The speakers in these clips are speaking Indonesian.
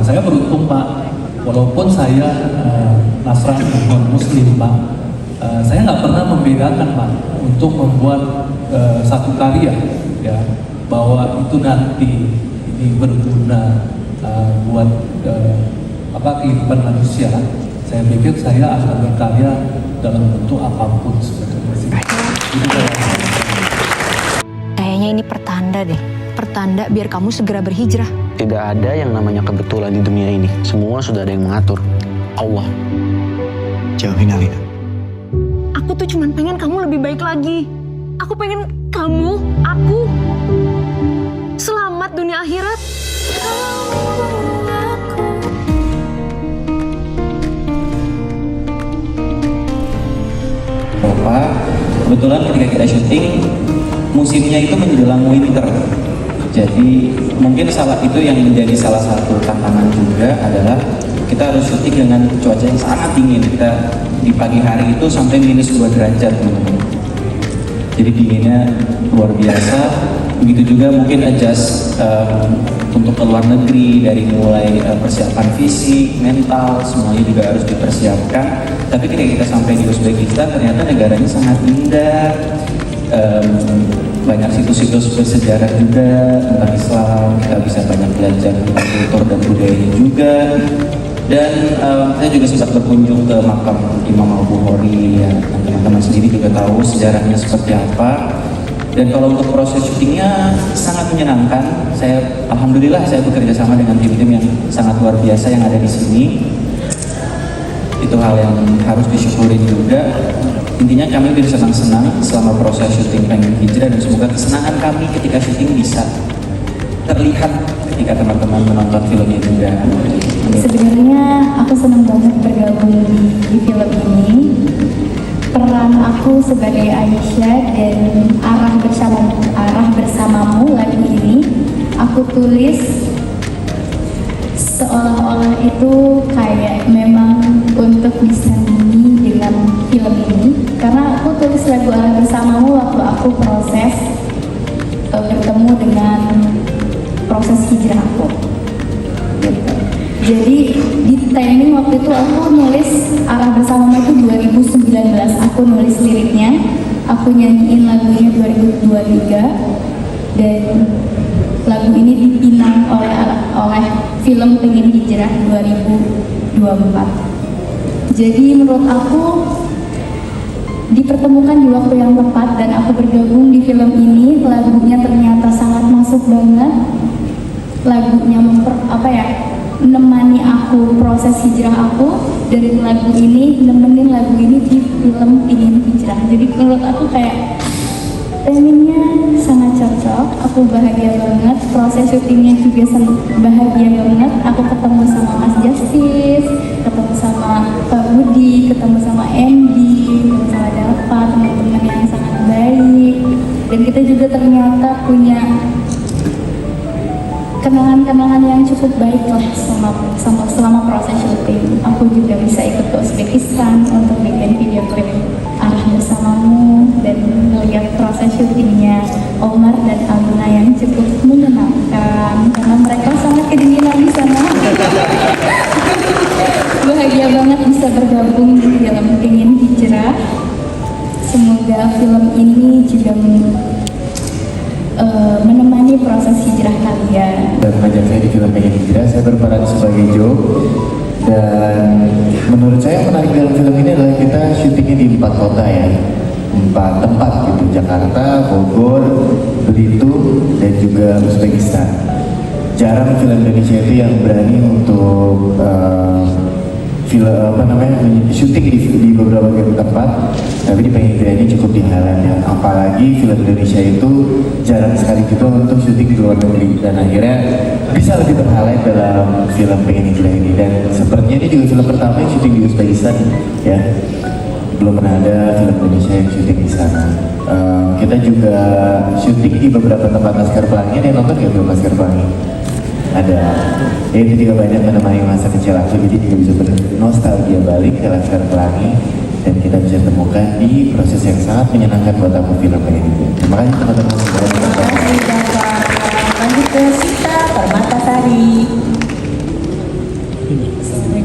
saya beruntung Pak, walaupun saya Nasrani bukan Muslim Pak, saya nggak pernah membedakan Pak untuk membuat satu karya ya, bahwa itu nanti ini berguna buat kehidupan manusia. Saya pikir saya akan berkarya dalam bentuk apapun sebetulnya. Kayaknya ini pertanda deh, pertanda biar kamu segera berhijrah. Tidak ada yang namanya kebetulan di dunia ini. Semua sudah ada yang mengatur. Allah. Jauhin Alina. Aku tuh cuman pengen kamu lebih baik lagi. Aku pengen kamu, aku selamat dunia akhirat. Bapak, kebetulan ketika kita syuting musimnya itu menjelang winter. Jadi mungkin itu yang menjadi salah satu tantangan juga adalah kita harus syuting dengan cuaca yang sangat dingin. Kita di pagi hari itu sampai -2 derajat teman-teman. Jadi dinginnya luar biasa. Begitu juga mungkin adjust untuk ke luar negeri, dari mulai persiapan fisik, mental, semuanya juga harus dipersiapkan. Tapi ketika kita sampai di Uzbekistan, ternyata negaranya sangat indah, banyak situs-situs bersejarah juga tentang Islam, kita bisa banyak belajar tentang kultur dan budayanya juga. Dan saya juga sempat berkunjung ke makam Imam Al-Bukhari, ya, teman-teman sendiri juga tahu sejarahnya seperti apa. Dan kalau untuk proses syutingnya sangat menyenangkan. Alhamdulillah saya bekerja sama dengan tim-tim yang sangat luar biasa yang ada di sini. Itu hal yang harus disyukurin juga. Intinya kami bisa senang-senang selama proses syuting Pengen Hijrah, dan semoga kesenangan kami ketika syuting bisa terlihat ketika teman-teman menonton filmnya juga. Sebenarnya aku senang banget bergabung di film ini. Peran aku sebagai Aisyah dan arah bersamamu lagu ini aku tulis seolah-olah itu kayak memang untuk disandingi dengan film ini, karena aku tulis lagu arah bersamamu waktu aku proses bertemu dengan proses hijrah aku gitu. Jadi di timing waktu itu aku nulis arah bersamamu itu 2019, aku nulis liriknya, aku nyanyiin lagunya 2023, dan lagu ini dipinang oleh film Pengen Hijrah 2024. Jadi menurut aku dipertemukan di waktu yang tepat dan aku bergabung di film ini. Lagunya ternyata sangat masuk banget. Lagunya menemani aku proses hijrah aku, dari lagu ini nemenin lagu ini di film Pengen Hijrah. Jadi menurut aku kayak timingnya sangat cocok. Aku bahagia banget, proses syutingnya juga bahagia banget. Aku ketemu sama Mas Justice, ketemu sama Pak Budi, ketemu sama Andy, ketemu sama Dava, teman-teman yang sangat baik. Dan kita juga ternyata punya kenangan-kenangan yang cukup baik lah selama proses syuting. Aku juga bisa ikut ke Uzbekistan untuk bikin video klip Arah Bersamamu, dan melihat proses syutingnya Omar dan Alina yang cukup menyenangkan karena mereka sangat kedinginan di sana. Bahagia banget bisa bergabung di dalam Pengen Hijrah. Semoga film ini juga menemani proses hijrah kalian. Dan mengajak saya di film Pengen Hijrah, saya berperan sebagai Joe. Dan menurut saya yang menarik dalam film ini adalah kita syutingnya di 4 kota ya, 4 tempat gitu, Jakarta, Bogor, Belitung, dan juga Uzbekistan. Jarang film Indonesia itu yang berani untuk syuting di beberapa tempat, tapi di Pengen Hijrah ini cukup di Highland ya. Apalagi film Indonesia itu jarang sekali juga untuk syuting di luar negeri, dan akhirnya bisa lebih terhighlight dalam film Pengen Hijrah ini. Dan sepertinya ini juga film pertama yang syuting di Uzbekistan ya, belum pernah ada film Indonesia yang syuting di sana. Kita juga syuting di beberapa tempat Laskar Pelangi. Ada yang nonton nggak film Laskar Pelangi? Ada. Ya, itu juga banyak menemani masa kecil aku, jadi juga bisa bernostalgia balik ke Laskar Pelangi, dan kita bisa temukan di proses yang sangat menyenangkan buat aku film ini. Terima kasih teman-teman semua. Terima kasih. 3 Lanjut ke Sita Permatasari.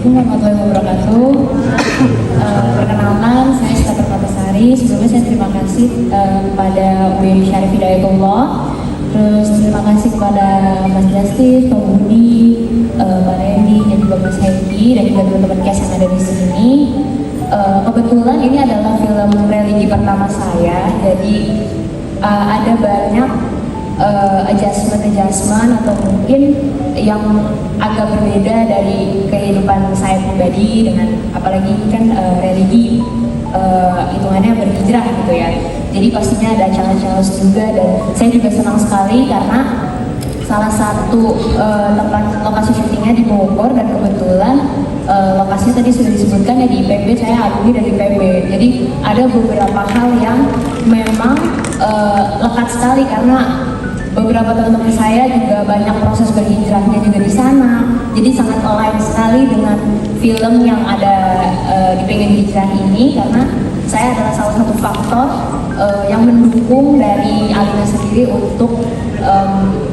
Assalamualaikum warahmatullahi wabarakatuh. Perkenalkan, saya Sita Permatasari. Sebelumnya saya terima kasih kepada UIN Syarif Hidayatullah. Terus terima kasih kepada Mas Justice, Pak Budi, Pak Randy, dan juga Mas Hedi, dan juga teman-teman cast yang ada di sini. Kebetulan ini adalah film religi pertama saya, jadi ada banyak adjustment atau mungkin yang agak berbeda dari kehidupan saya pribadi, dengan apalagi ini kan religi hitungannya berhijrah gitu ya, jadi pastinya ada challenge juga. Dan saya juga senang sekali karena salah satu tempat lokasi syutingnya di Bogor, dan kebetulan lokasinya tadi sudah disebutkan ya di IPB, saya alumni dari IPB, jadi ada beberapa hal yang memang lekat sekali karena beberapa teman-teman saya juga banyak proses berhijrahnya juga di sana, jadi sangat align sekali dengan film yang ada di Pengen Hijrah ini, karena saya adalah salah satu faktor yang mendukung dari Alina sendiri untuk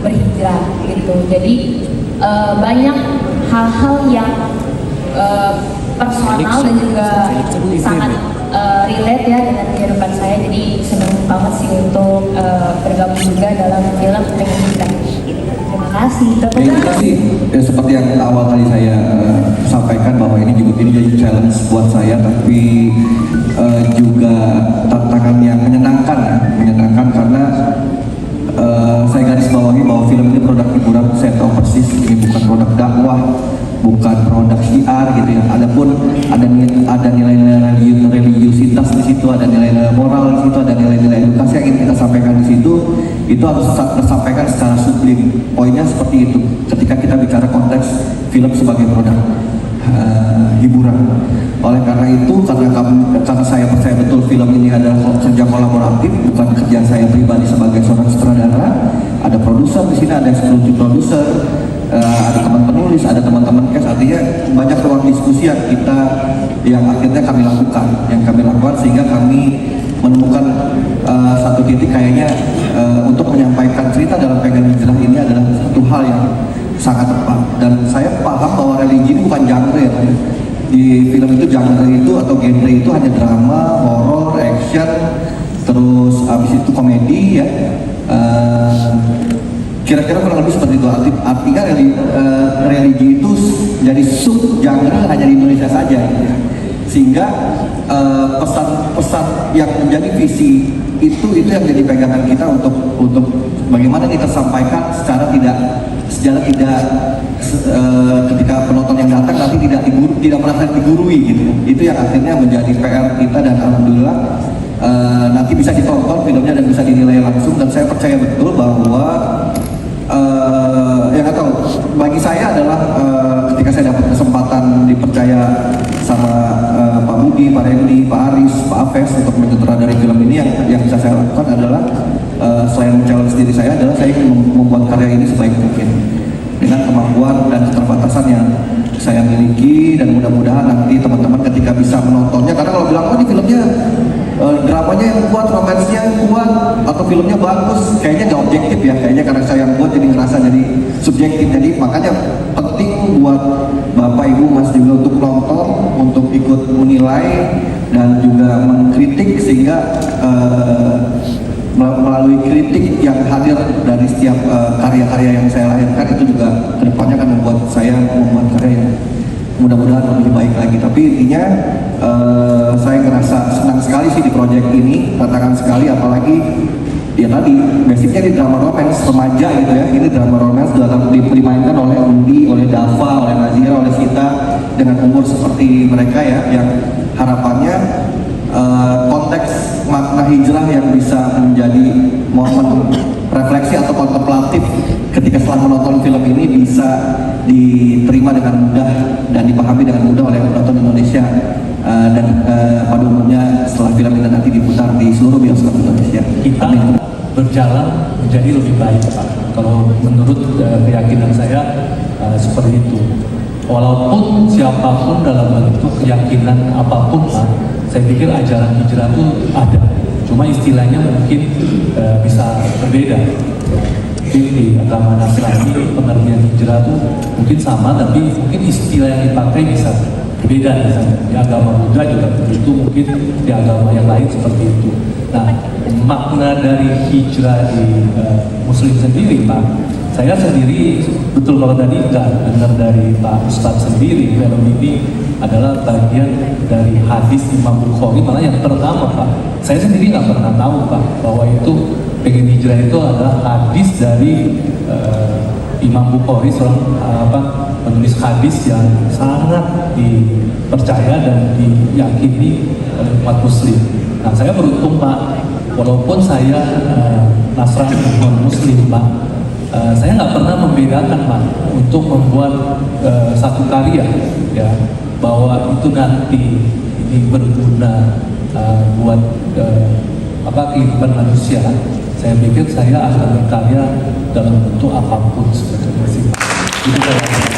berhijrah gitu. Jadi banyak hal-hal yang personal dan juga sangat relate ya dengan kehidupan saya, jadi senang banget sih untuk bergabung juga dalam film Pengen Hijrah. Terima kasih. Terima kasih. Ya, seperti yang awal tadi saya sampaikan bahwa ini jadi challenge buat saya, tapi juga tantangan yang menyenangkan karena saya garis bawahi bahwa film ini produk hiburan. Saya tahu persis ini bukan produk dakwah, bukan produk syiar gitu ya. Adapun ada nilai-nilai religiusitas di situ, ada nilai-nilai moral di situ, ada nilai-nilai edukasi yang ingin kita sampaikan di situ. Itu harus tersampaikan secara sublim. Poinnya seperti itu. Ketika kita bicara konteks film sebagai produk hiburan. Oleh karena itu, karena saya percaya betul film ini adalah kerja kolaboratif, bukan kerjaan saya pribadi sebagai seorang sutradara. Ada produser di sini, ada eksekutif produser, ada teman penulis, ada teman-teman cast. Artinya banyak ruang diskusi yang akhirnya kami lakukan sehingga kami menemukan satu titik kayaknya untuk menyampaikan cerita dalam Pengen Hijrah ini adalah satu hal yang sangat tepat. Dan saya paham bahwa religi ini bukan genre ya. Di film itu genre itu atau genre itu hanya drama, horor, action, terus habis itu komedi ya. Kira-kira kurang lebih seperti itu. Artinya religi itu jadi sub genre hanya di Indonesia saja, sehingga pesan-pesan yang menjadi visi itu yang jadi pegangan kita untuk bagaimana kita sampaikan secara tidak ketika penonton yang datang nanti tidak merasa digurui gitu. Itu yang akhirnya menjadi PR kita, dan alhamdulillah nanti bisa ditonton filmnya dan bisa dinilai langsung. Dan saya percaya betul bahwa yang atau bagi saya adalah ketika saya dapat kesempatan dipercaya sama Pak Budi, Pak Randy, Pak Aris, Pak Aves untuk menyutradari film ini, yang bisa saya lakukan adalah selain challenge diri saya adalah saya ingin membuat karya ini sebaik mungkin dengan kemampuan dan keterbatasan yang saya miliki, dan mudah-mudahan nanti teman-teman ketika bisa menontonnya, karena kalau bilang ini filmnya dramanya yang kuat, romansnya yang kuat, atau filmnya bagus, kayaknya nggak objektif ya, kayaknya karena saya yang buat jadi ngerasa jadi subjektif. Jadi makanya penting buat Bapak Ibu Mas juga untuk nonton, untuk ikut menilai dan juga mengkritik, sehingga melalui kritik yang hadir dari setiap karya-karya yang saya lahirkan itu juga kedepannya akan membuat saya membuat karya yang mudah-mudahan lebih baik lagi. Tapi intinya saya ngerasa senang sekali sih di proyek ini, tantangan sekali, apalagi ya tadi basicnya di drama romance remaja gitu ya. Ini drama romance dimainkan oleh Undi, oleh Dava, oleh Nazira, oleh Sita dengan umur seperti mereka ya, yang harapannya konteks makna hijrah yang bisa menjadi momen refleksi atau kontemplatif ketika setelah menonton film ini bisa diterima dengan mudah dan dipahami dengan mudah oleh penonton Indonesia, dan pada umumnya setelah film ini nanti diputar di seluruh bioskop Indonesia. Kita berjalan menjadi lebih baik, Pak. Kalau menurut keyakinan saya seperti itu. Walaupun siapapun dalam bentuk keyakinan apapun, Pak, saya pikir ajaran hijrah itu ada. Cuma istilahnya mungkin bisa berbeda. mungkin di agama Nasrani pengertian hijrah itu mungkin sama, tapi mungkin istilah yang dipakai bisa beda misalnya. Di agama Buddha juga begitu, mungkin di agama yang lain seperti itu. Nah, makna dari hijrah di Muslim sendiri, Pak, saya sendiri betul kalau tadi nggak dengar dari Pak Ustadz sendiri, film ini adalah bagian dari hadis Imam Bukhari, malah yang pertama, Pak. Saya sendiri nggak pernah tahu, Pak, bahwa itu pengen hijrah itu adalah hadis dari Imam Bukhari, seorang penulis hadis yang sangat dipercaya dan diyakini oleh umat Muslim. Nah, saya beruntung, Pak, walaupun saya Nasrani non Muslim, Pak, saya nggak pernah membedakan, Pak, untuk membuat satu karya, ya, bahwa itu nanti ini berguna buat kehidupan manusia. Saya pikir saya akan berkarya dalam bentuk apapun sebetulnya sih, Pak. Itu saya